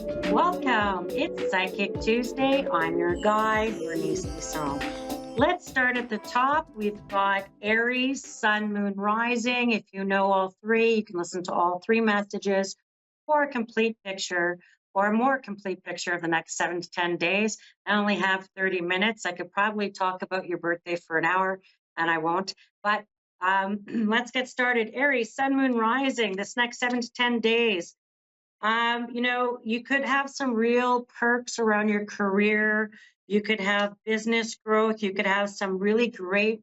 Welcome. It's Psychic Tuesday. I'm your guide, Bernice Bisson. Let's start at the top. We've got Aries, Sun, Moon, Rising. If you know all three, you can listen to all three messages for a complete picture or a more complete picture of the next 7 to 10 days. I only have 30 minutes. I could probably talk about your birthday for an hour, and I won't. But let's get started. Aries, Sun, Moon, Rising, this next 7 to 10 days. You could have some real perks around your career. You could have business growth. You could have some really great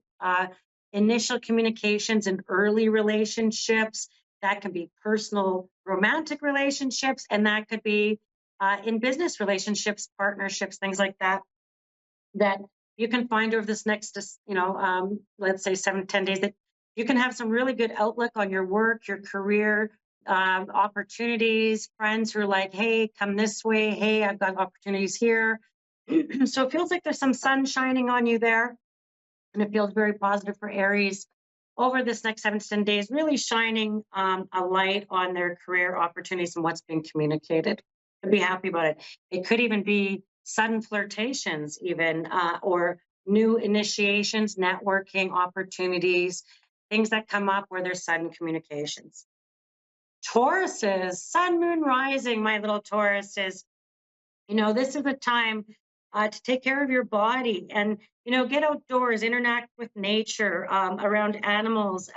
initial communications and early relationships. That could be personal, romantic relationships, and that could be in business relationships, partnerships, things like that. That you can find over this next, let's say 7 to 10 days, that you can have some really good outlook on your work, your career, opportunities, friends who are like, hey, come this way. Hey, I've got opportunities here. So it feels like there's some sun shining on you there. And it feels very positive for Aries over this next 7 to 10 days, really shining a light on their career opportunities and what's being communicated. To be happy about it. It could even be sudden flirtations, even or new initiations, networking opportunities, things that come up where there's sudden communications. Tauruses, Sun, Moon, Rising, my little Tauruses. This is a time to take care of your body and, get outdoors, interact with nature, around animals.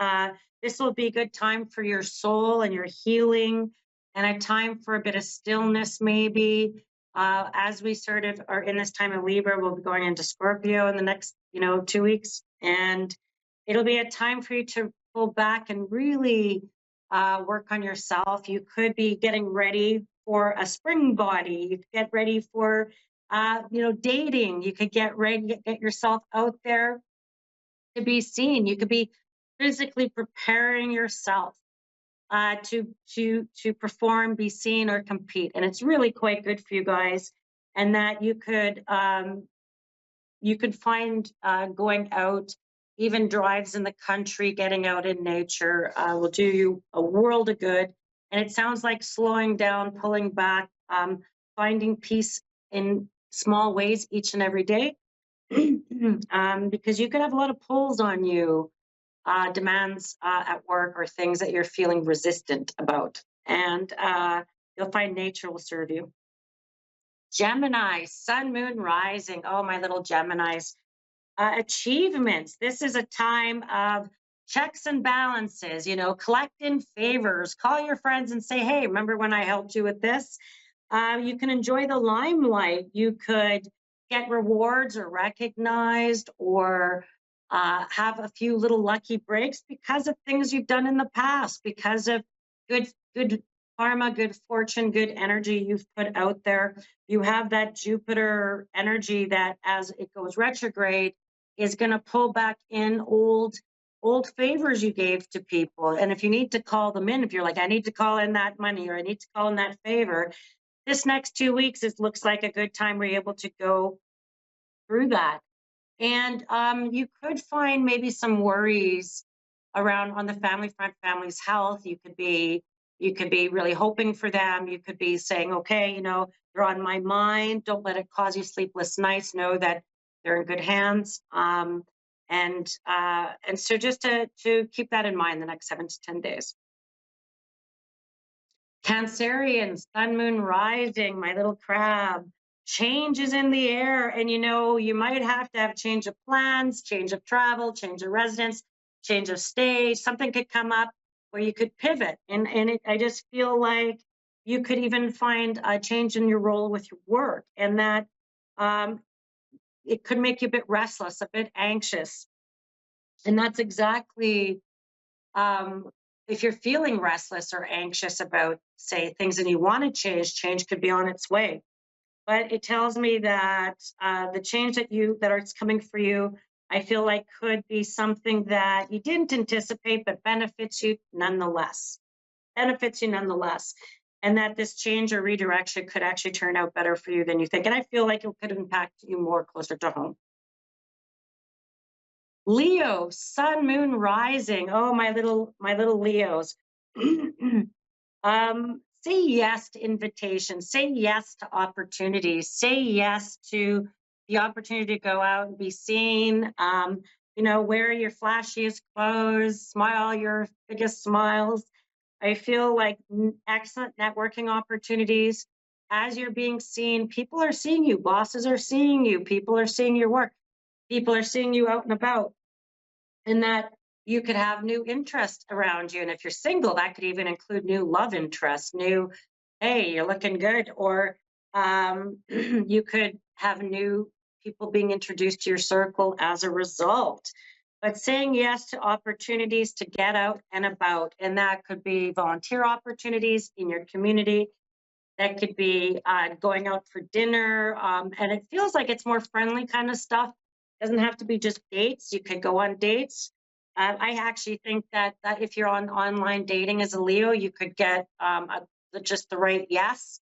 This will be a good time for your soul and your healing and a time for a bit of stillness, maybe. As we sort of are in this time of Libra, we'll be going into Scorpio in the next, 2 weeks. And it'll be a time for you to pull back and really work on yourself. You could be getting ready for a spring body. You could get ready for, dating. You could get ready, get yourself out there to be seen. You could be physically preparing yourself to perform, be seen, or compete. And it's really quite good for you guys. And that you could find going out, even drives in the country, getting out in nature will do you a world of good. And it sounds like slowing down, pulling back, finding peace in small ways each and every day. Because you could have a lot of pulls on you, demands at work, or things that you're feeling resistant about. And you'll find nature will serve you. Gemini, Sun, Moon, Rising. Oh, my little Geminis. Achievements. This is a time of checks and balances, collect in favors, call your friends and say, hey, remember when I helped you with this? You can enjoy the limelight. You could get rewards or recognized, or have a few little lucky breaks because of things you've done in the past, because of good karma, good fortune, good energy you've put out there. You have that Jupiter energy that, as it goes retrograde, is going to pull back in old favors you gave to people. And if you need to call them in, if you're like, I need to call in that money, or I need to call in that favor, this next 2 weeks, it looks like a good time where you're able to go through that. And you could find maybe some worries around on the family front, family's health. You could be really hoping for them. You could be saying, okay, they're on my mind. Don't let it cause you sleepless nights. Know that they're in good hands. And so just to keep that in mind the next 7 to 10 days. Cancerian, Sun, Moon, Rising, my little crab. Change is in the air, and you might have to have change of plans, change of travel, change of residence, change of stay. Something could come up where you could pivot, and I just feel like you could even find a change in your role with your work, and that it could make you a bit restless, a bit anxious, and that's exactly um, if you're feeling restless or anxious about, say, things and you want to change could be on its way. But it tells me that the change that is coming for you, I feel like could be something that you didn't anticipate, but benefits you nonetheless. Benefits you nonetheless. And that this change or redirection could actually turn out better for you than you think. And I feel like it could impact you more closer to home. Leo, Sun, Moon, Rising. Oh, my little Leos. say yes to invitations, say yes to opportunities, say yes to the opportunity to go out and be seen. Wear your flashiest clothes, smile your biggest smiles. I feel like excellent networking opportunities. As you're being seen, people are seeing you, bosses are seeing you, people are seeing your work, people are seeing you out and about, and that you could have new interests around you. And if you're single, that could even include new love interests, new, hey, you're looking good, or you could have new people being introduced to your circle as a result. But saying yes to opportunities to get out and about, and that could be volunteer opportunities in your community. That could be going out for dinner. And it feels like it's more friendly kind of stuff. Doesn't have to be just dates. You could go on dates. I actually think that if you're on online dating as a Leo, you could get just the right yes.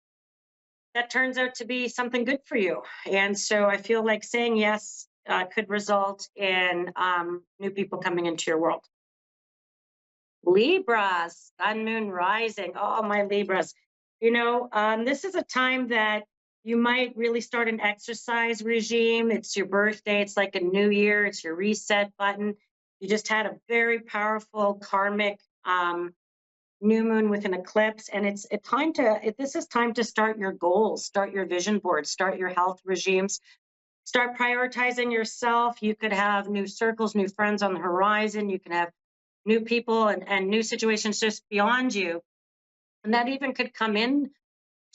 That turns out to be something good for you. And so I feel like saying yes could result in new people coming into your world. Libras, sun, moon, rising. Oh, my Libras. This is a time that you might really start an exercise regime. It's your birthday. It's like a new year. It's your reset button. You just had a very powerful karmic new moon with an eclipse. And this is time to start your goals, start your vision board, start your health regimes, start prioritizing yourself. You could have new circles, new friends on the horizon. You can have new people and new situations just beyond you. And that even could come in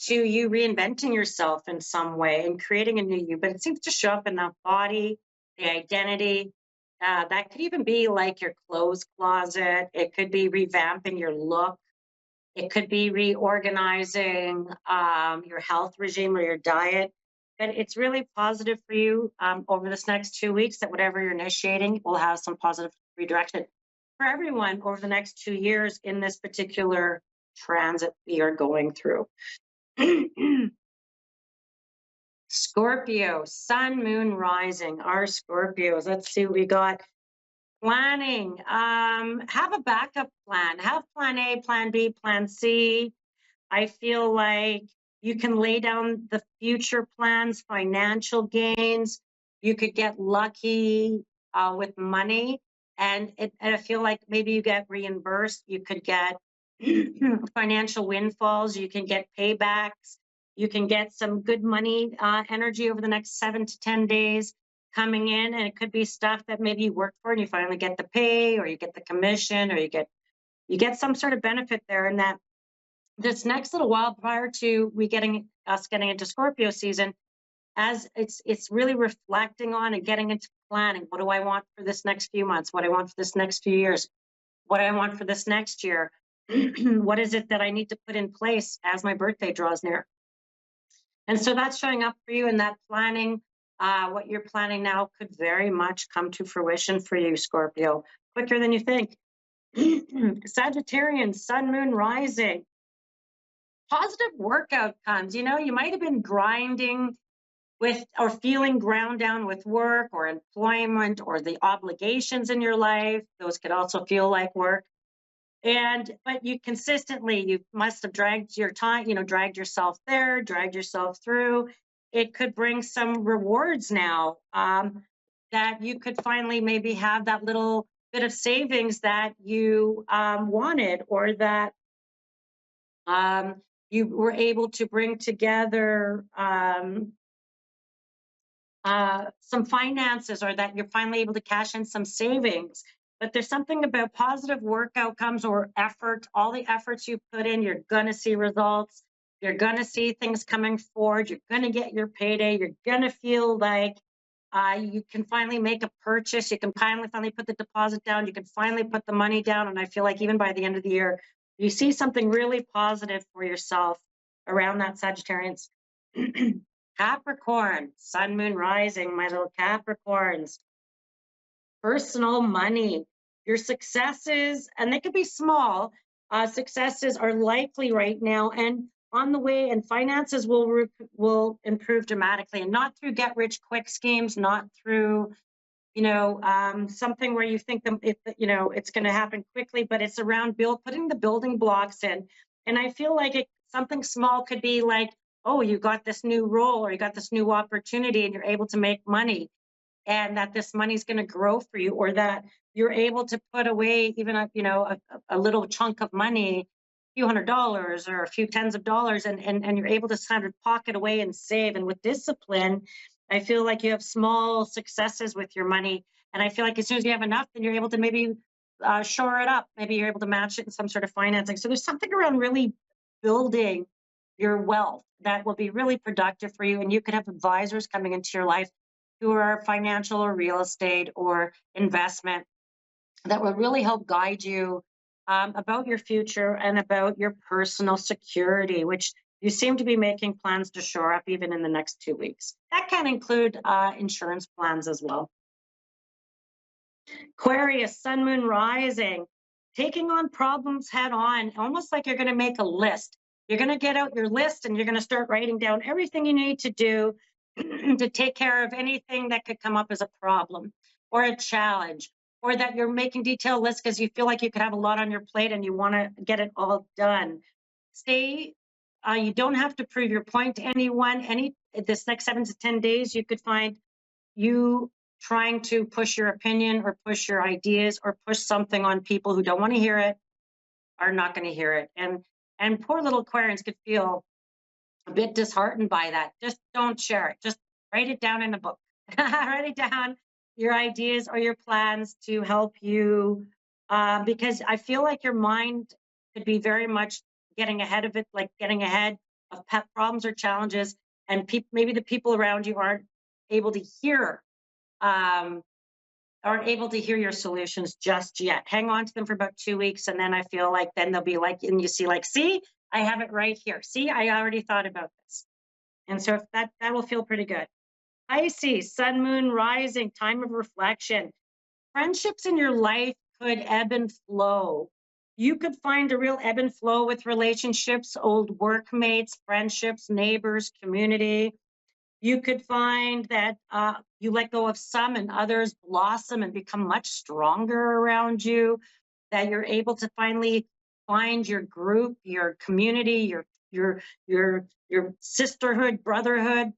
to you reinventing yourself in some way and creating a new you. But it seems to show up in the body, the identity. That could even be like your clothes closet. It could be revamping your look. It could be reorganizing your health regime or your diet. But it's really positive for you over this next 2 weeks that whatever you're initiating will have some positive redirection for everyone over the next 2 years in this particular transit we are going through. Scorpio, sun, moon, rising. Our Scorpios. Let's see what we got. Planning. Have a backup plan. Have plan A, plan B, plan C. I feel like you can lay down the future plans, financial gains. You could get lucky with money. And I feel like maybe you get reimbursed. You could get financial windfalls. You can get paybacks. You can get some good money energy over the next 7 to 10 days coming in. And it could be stuff that maybe you work for and you finally get the pay, or you get the commission, or you get some sort of benefit there. And that this next little while prior to getting into Scorpio season, as it's really reflecting on and getting into planning. What do I want for this next few months? What do I want for this next few years? What do I want for this next year? What is it that I need to put in place as my birthday draws near? And so that's showing up for you in that planning. What you're planning now could very much come to fruition for you, Scorpio, quicker than you think. Sagittarian, sun, moon, rising. Positive work outcomes. You might have been grinding with or feeling ground down with work or employment or the obligations in your life. Those could also feel like work. But you must have dragged your time, dragged yourself there, dragged yourself through. It could bring some rewards now that you could finally maybe have that little bit of savings that you wanted, or that you were able to bring together some finances, or that you're finally able to cash in some savings. But there's something about positive work outcomes or effort. All the efforts you put in, you're going to see results. You're going to see things coming forward. You're going to get your payday. You're going to feel like you can finally make a purchase. You can finally put the deposit down. You can finally put the money down. And I feel like even by the end of the year, you see something really positive for yourself around that, Sagittarians. Capricorn, sun, moon, rising, my little Capricorns. Personal money. Your successes, and they could be small, successes are likely right now and on the way, and finances will improve dramatically, and not through get rich quick schemes, not through something where you think it's going to happen quickly, but it's around putting the building blocks in. And I feel like Something small could be like, oh, you got this new role or you got this new opportunity and you're able to make money, and that this money's going to grow for you, or that you're able to put away even a little chunk of money, a few $100s or a few tens of dollars, and you're able to kind of pocket away and save. And with discipline, I feel like you have small successes with your money, and I feel like as soon as you have enough, then you're able to maybe shore it up. Maybe you're able to match it in some sort of financing. So there's something around really building your wealth that will be really productive for you, and you could have advisors coming into your life who are financial or real estate or investment that will really help guide you about your future and about your personal security, which you seem to be making plans to shore up even in the next 2 weeks. That can include insurance plans as well. Aquarius, sun, moon, rising, taking on problems head on, almost like you're going to make a list. You're going to get out your list and you're going to start writing down everything you need to do to take care of anything that could come up as a problem or a challenge, or that you're making detailed lists because you feel like you could have a lot on your plate and you want to get it all done. You don't have to prove your point to anyone. This next 7 to 10 days, you could find you trying to push your opinion or push your ideas or push something on people who don't want to hear it, are not going to hear it. And poor little Aquarians could feel a bit disheartened by that. Just don't share it. Just write it down in a book. Write it down, your ideas or your plans to help you, because I feel like your mind could be very much getting ahead of it, like getting ahead of pet problems or challenges, and maybe the people around you able to hear um, aren't able to hear your solutions just yet. Hang on to them for about 2 weeks, and then I feel like then they'll be like, and you see, like, see, I have it right here. See, I already thought about this. And so if that will feel pretty good. Pisces, sun, moon, rising, time of reflection. Friendships in your life could ebb and flow. You could find a real ebb and flow with relationships, old workmates, friendships, neighbors, community. You could find that you let go of some and others blossom and become much stronger around you, that you're able to finally find your group, your community, your sisterhood, brotherhood.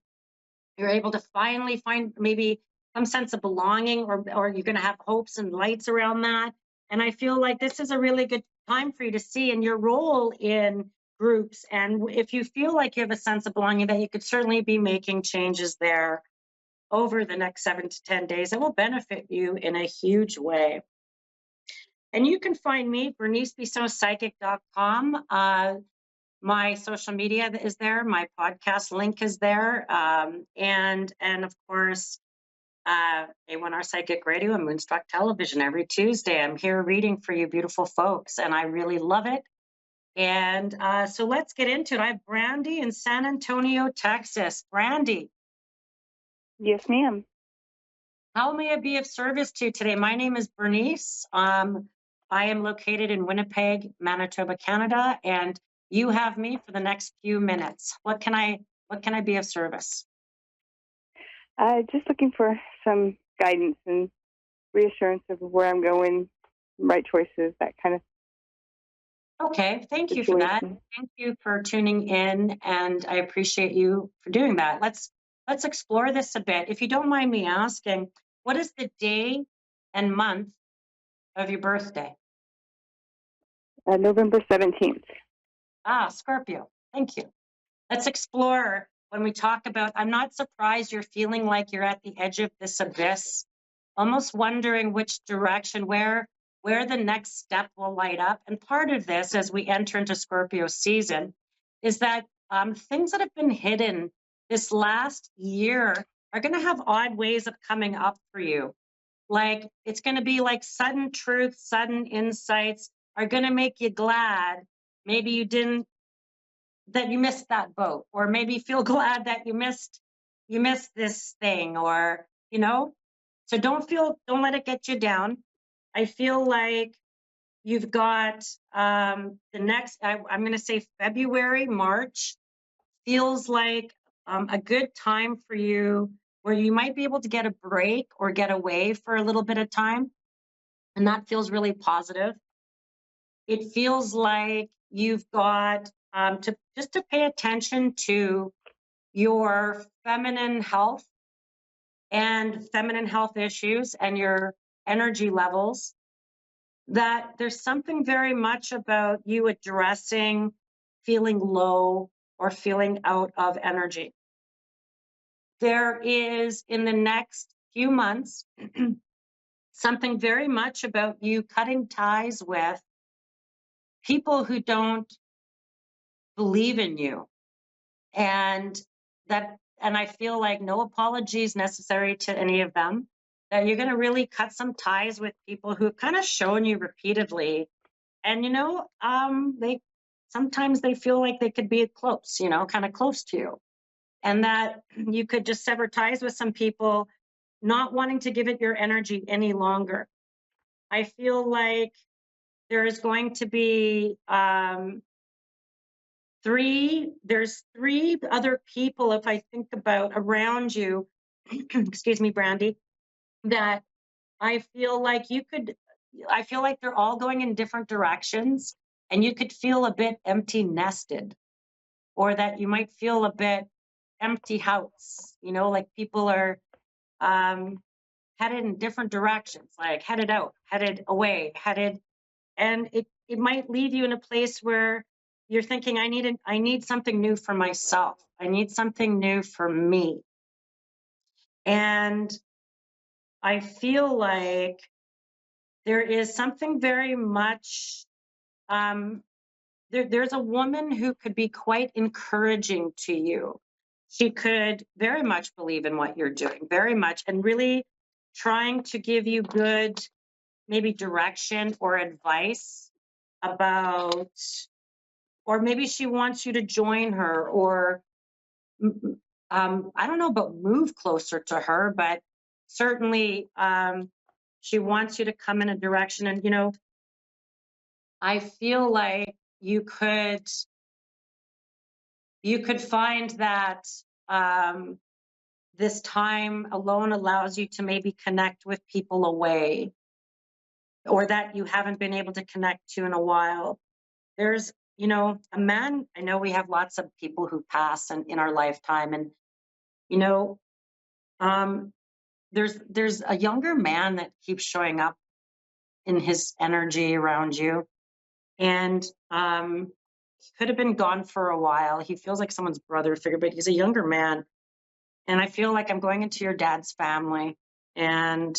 You're able to finally find maybe some sense of belonging, or you're going to have hopes and lights around that. And I feel like this is a really good time for you to see in your role in groups. And if you feel like you have a sense of belonging, that you could certainly be making changes there over the next 7 to 10 days that will benefit you in a huge way. And you can find me, BerniceBissonPsychic.com. My social media is there. My podcast link is there. And of course, A1R Psychic Radio and Moonstruck Television every Tuesday. I'm here reading for you beautiful folks, and I really love it. And so let's get into it. I have Brandy in San Antonio, Texas. Brandy. Yes, ma'am. How may I be of service to you today? My name is Bernice. I am located in Winnipeg, Manitoba, Canada, and you have me for the next few minutes. What can I be of service? Just looking for some guidance and reassurance of where I'm going, right choices, that kind of. Okay, thank you situation. for that. Thank you for tuning in, and I appreciate you for doing that. Let's explore this a bit. If you don't mind me asking, what is the day and month of your birthday? November 17th. Scorpio. Thank you. Let's explore when we talk about, I'm not surprised you're feeling like you're at the edge of this abyss, almost wondering which direction, where the next step will light up. And part of this, as we enter into Scorpio season, is that things that have been hidden this last year are going to have odd ways of coming up for you. Like, it's going to be like sudden truth, sudden insights are going to make you glad. Maybe that you missed that boat, or maybe feel glad that you missed this thing, or so don't let it get you down. I feel like you've got the next, I'm going to say February, March feels like a good time for you, where you might be able to get a break or get away for a little bit of time, and that feels really positive. It feels like you've got to pay attention to your feminine health and feminine health issues and your energy levels, that there's something very much about you addressing feeling low or feeling out of energy. There is, in the next few months, something very much about you cutting ties with people who don't believe in you. And I feel like no apologies necessary to any of them, that you're going to really cut some ties with people who have kind of shown you repeatedly. And, they sometimes they feel like they could be close, kind of close to you. And that you could just sever ties with some people, not wanting to give it your energy any longer. I feel like there is going to be there's three other people, if I think about around you, excuse me, Brandy, that I feel like I feel like they're all going in different directions, and you could feel a bit empty nested, or that you might feel a bit empty house, like people are headed in different directions, like headed out, headed away, and it might leave you in a place where you're thinking, I need something new for myself. I need something new for me. And I feel like there is something very much, there's a woman who could be quite encouraging to you. She could very much believe in what you're doing, very much, and really trying to give you good, maybe direction or advice about, or maybe she wants you to join her, or I don't know about move closer to her, but certainly she wants you to come in a direction. And, I feel like you could find that this time alone allows you to maybe connect with people away, or that you haven't been able to connect to in a while. There's, a man, I know we have lots of people who pass in our lifetime, and, you know, um, there's a younger man that keeps showing up in his energy around you. And he could have been gone for a while. He feels like someone's brother figure, but he's a younger man. And I feel like I'm going into your dad's family. And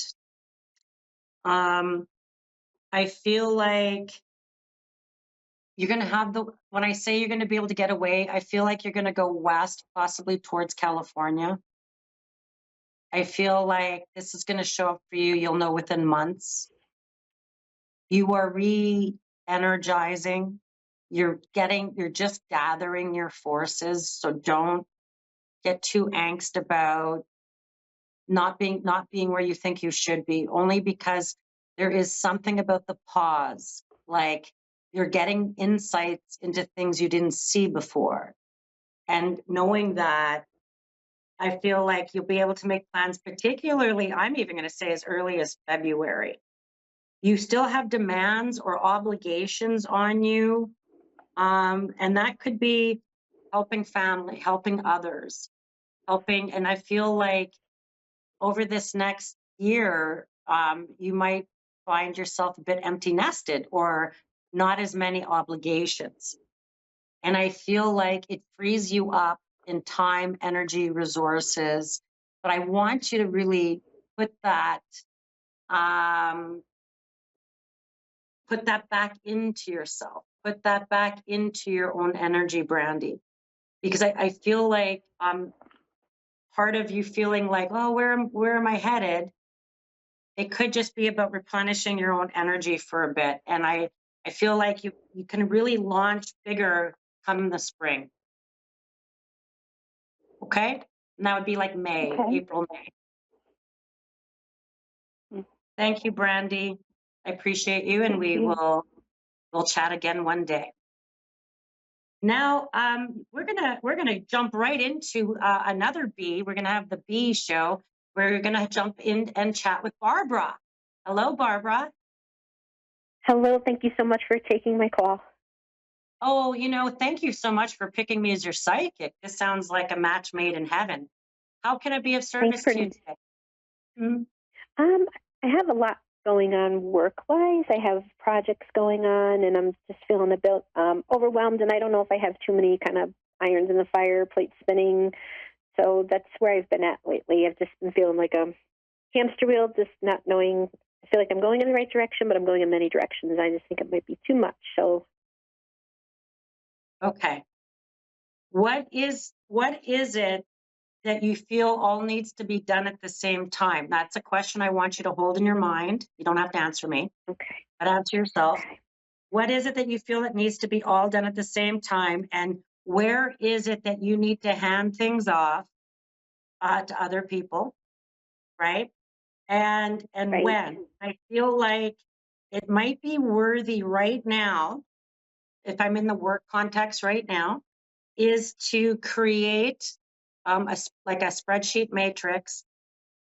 I feel like you're going to when I say you're going to be able to get away, I feel like you're going to go west, possibly towards California. I feel like this is going to show up for you. You'll know within months. You are re-energizing. You're just gathering your forces. So don't get too angst about not being where you think you should be, only because there is something about the pause. Like, you're getting insights into things you didn't see before. And knowing that, I feel like you'll be able to make plans, particularly, I'm even going to say as early as February. You still have demands or obligations on you. And that could be helping family, helping others, and I feel like over this next year, you might find yourself a bit empty nested or not as many obligations. And I feel like it frees you up in time, energy, resources. But I want you to really put that um, back into yourself, put that back into your own energy, Brandy, because I feel like part of you feeling like, oh, where am I headed? It could just be about replenishing your own energy for a bit. And I feel like you can really launch bigger come the spring. Okay? And that would be like April, May. Thank you, Brandy. I appreciate you, and we'll chat again one day. Now, we're gonna jump right into another bee. We're gonna have the bee show. We're gonna jump in and chat with Barbara. Hello, Barbara. Hello, thank you so much for taking my call. Oh, thank you so much for picking me as your psychic. This sounds like a match made in heaven. How can I be of Thanks service for. to you today? Mhm. Um, I have a lot going on work-wise. I have projects going on, and I'm just feeling a bit overwhelmed. And I don't know if I have too many kind of irons in the fire, plates spinning. So that's where I've been at lately. I've just been feeling like a hamster wheel, just not knowing. I feel like I'm going in the right direction, but I'm going in many directions. I just think it might be too much. So, Okay. What is it that you feel all needs to be done at the same time? That's a question I want you to hold in your mind. You don't have to answer me, okay, but answer yourself. okay. What is it that you feel that needs to be all done at the same time? And where is it that you need to hand things off to other people, right? And Right. when? I feel like it might be worthy right now, if I'm in the work context right now, is to create like a spreadsheet matrix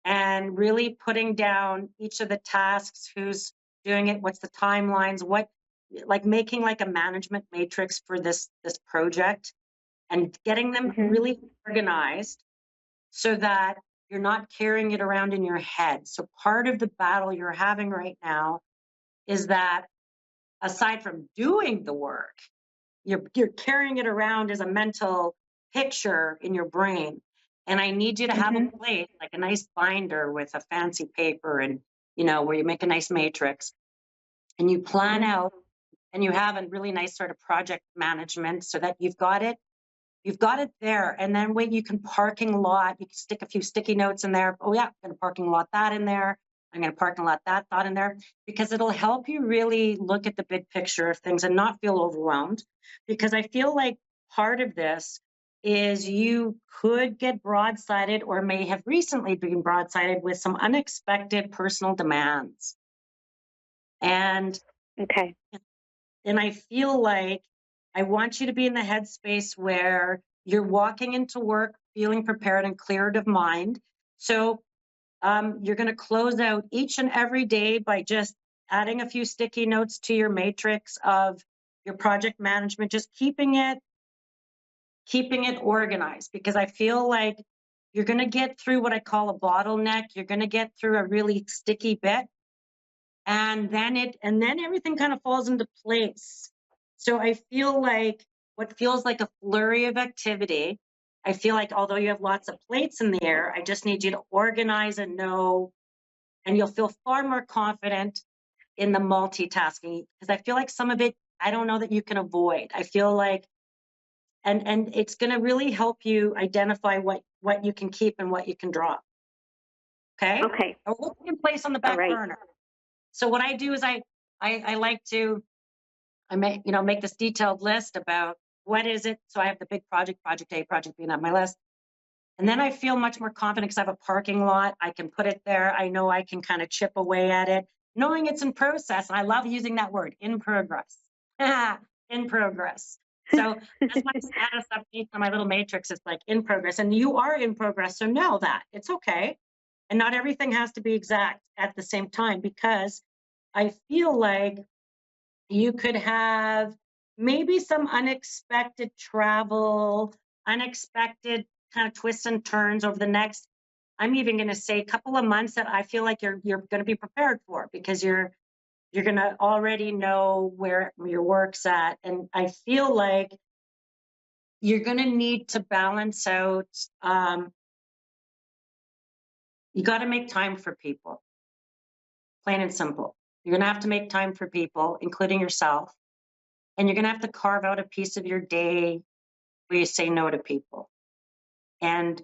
and really putting down each of the tasks, who's doing it, what's the timelines, what, like making like a management matrix for this project and getting them Mhm. really organized so that you're not carrying it around in your head. So part of the battle you're having right now is that aside from doing the work, you're carrying it around as a mental picture in your brain. And I need you to have a Mhm. place, like a nice binder with a fancy paper and, where you make a nice matrix and you plan Mhm. out and you have a really nice sort of project management so that you've got it there. And then when you can parking lot, you can stick a few sticky notes in there. Oh yeah, I'm going to parking lot that in there. I'm going to parking lot that thought in there because it'll help you really look at the big picture of things and not feel overwhelmed. Because I feel like part of this is you could get broadsided or may have recently been broadsided with some unexpected personal demands. And Okay. and I feel like I want you to be in the headspace where you're walking into work feeling prepared and cleared of mind. So you're going to close out each and every day by just adding a few sticky notes to your matrix of your project management, just keeping it organized because I feel like you're going to get through what I call a bottleneck. You're going to get through a really sticky bit and then everything kind of falls into place. So I feel like what feels like a flurry of activity, I feel like although you have lots of plates in the air, I just need you to organize and know, and you'll feel far more confident in the multitasking because I feel like some of it I don't know that you can avoid. I feel like and it's going to really help you identify what you can keep and what you can drop. Okay, Okay. or what you can place on the All back right. burner. So what I do is I like to I make this detailed list about what is it. So I have the big project A, project B on my list. And then I feel much more confident because I have a parking lot. I can put it there. I know I can kind of chip away at it, knowing it's in process. And I love using that word, in progress. In progress. So that's my status update on my little matrix. It's like in progress. And you are in progress. So know that it's okay. And not everything has to be exact at the same time because I feel like you could have maybe some unexpected travel, unexpected kind of twists and turns over the next, I'm even going to say a couple of months that I feel like you're going to be prepared for because you're going to already know where your work's at. And I feel like you're going to need to balance out, um, you got to make time for people, plain and simple. You're going to have to make time for people, including yourself. And you're going to have to carve out a piece of your day where you say no to people. And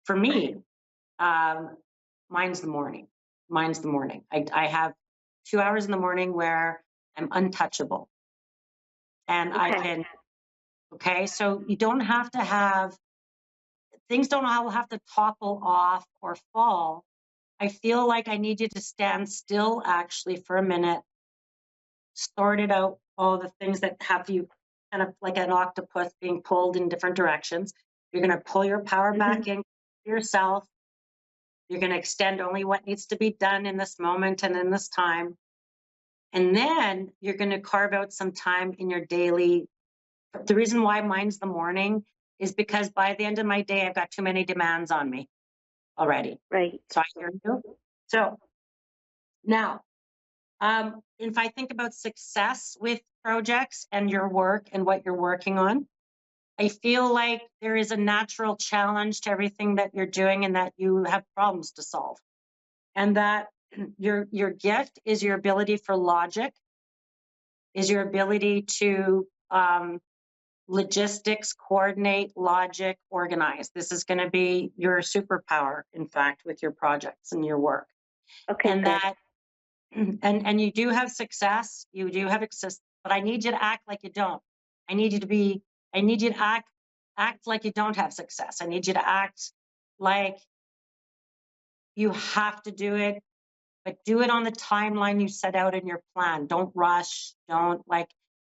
for me, um, mine's the morning. Mine's the morning. I have 2 hours in the morning where I'm untouchable and I Okay. can, okay, so you don't have to have, things don't all have to topple off or fall. I feel like I need you to stand still actually for a minute, sort it out, all the things that have you kind of like an octopus being pulled in different directions. You're going to pull your power Mhm. back in yourself. You're going to extend only what needs to be done in this moment and in this time. And then you're going to carve out some time in your daily The reason why mine's the morning is because by the end of my day, I've got too many demands on me already. Right. So I hear you. So now, if I think about success with projects and your work and what you're working on, I feel like there is a natural challenge to everything that you're doing and that you have problems to solve. And that your gift is your ability for logic, is your ability to logistics, coordinate, logic, organize. This is going to be your superpower, in fact, with your projects and your work. Okay. And good. that, and you do have success, you do have success, but I need you to act like you don't. I need you to act like you don't have success. I need you to act like you have to do it, but do it on the timeline you set out in your plan. Don't rush. Don't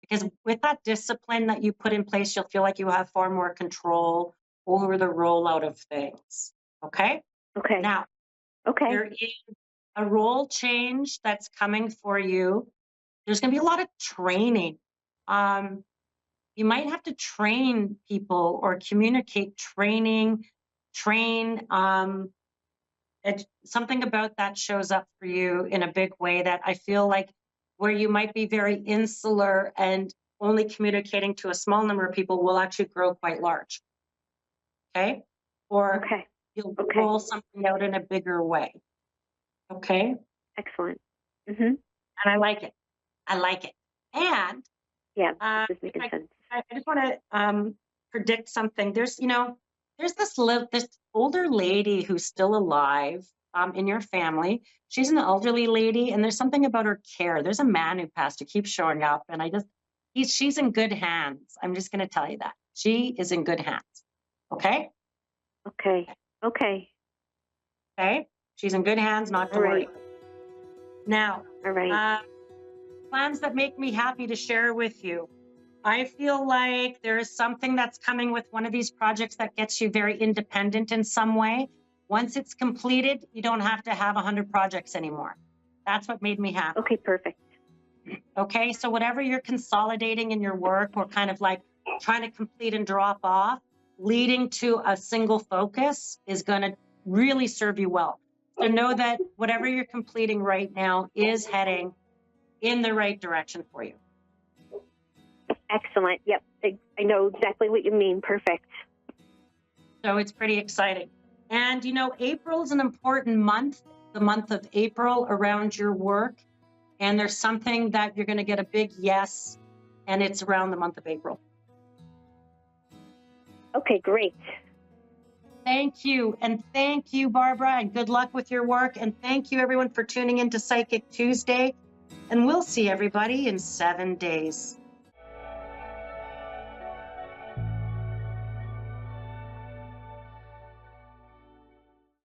because with that discipline that you put in place, you'll feel like you have far more control over the rollout of things. Okay. Okay. Now, Okay. there is a role change that's coming for you. There's going to be a lot of training. You might have to train people or communicate train. Something about that shows up for you in a big way that I feel like where you might be very insular and only communicating to a small number of people will actually grow quite large. Okay? Or Okay. you'll Okay. roll something out in a bigger way. Okay? Excellent. And I like it. I like it. And Yeah, this is making sense. I just want to predict something. There's this older lady who's still alive in your family. She's an elderly lady, and there's something about her care. There's a man who passed who keeps showing up, and she's in good hands. I'm just going to tell you that she is in good hands. Okay. Okay. Okay. Okay. She's in good hands. Not to All worry. right. Now, All right. plans that make me happy to share with you. I feel like there is something that's coming with one of these projects that gets you very independent in some way. Once it's completed, you don't have to have 100 projects anymore. That's what made me happy. Okay, perfect. Okay, so whatever you're consolidating in your work or kind of like trying to complete and drop off, leading to a single focus is going to really serve you well. So know that whatever you're completing right now is heading in the right direction for you. Excellent. Yep. I know exactly what you mean. Perfect. So it's pretty exciting. And, April is an important month, the month of April around your work. And there's something that you're going to get a big yes, and it's around the month of April. Okay, great. Thank you. And thank you, Barbara, and good luck with your work. And thank you, everyone, for tuning in to Psychic Tuesday. And we'll see everybody in 7 days.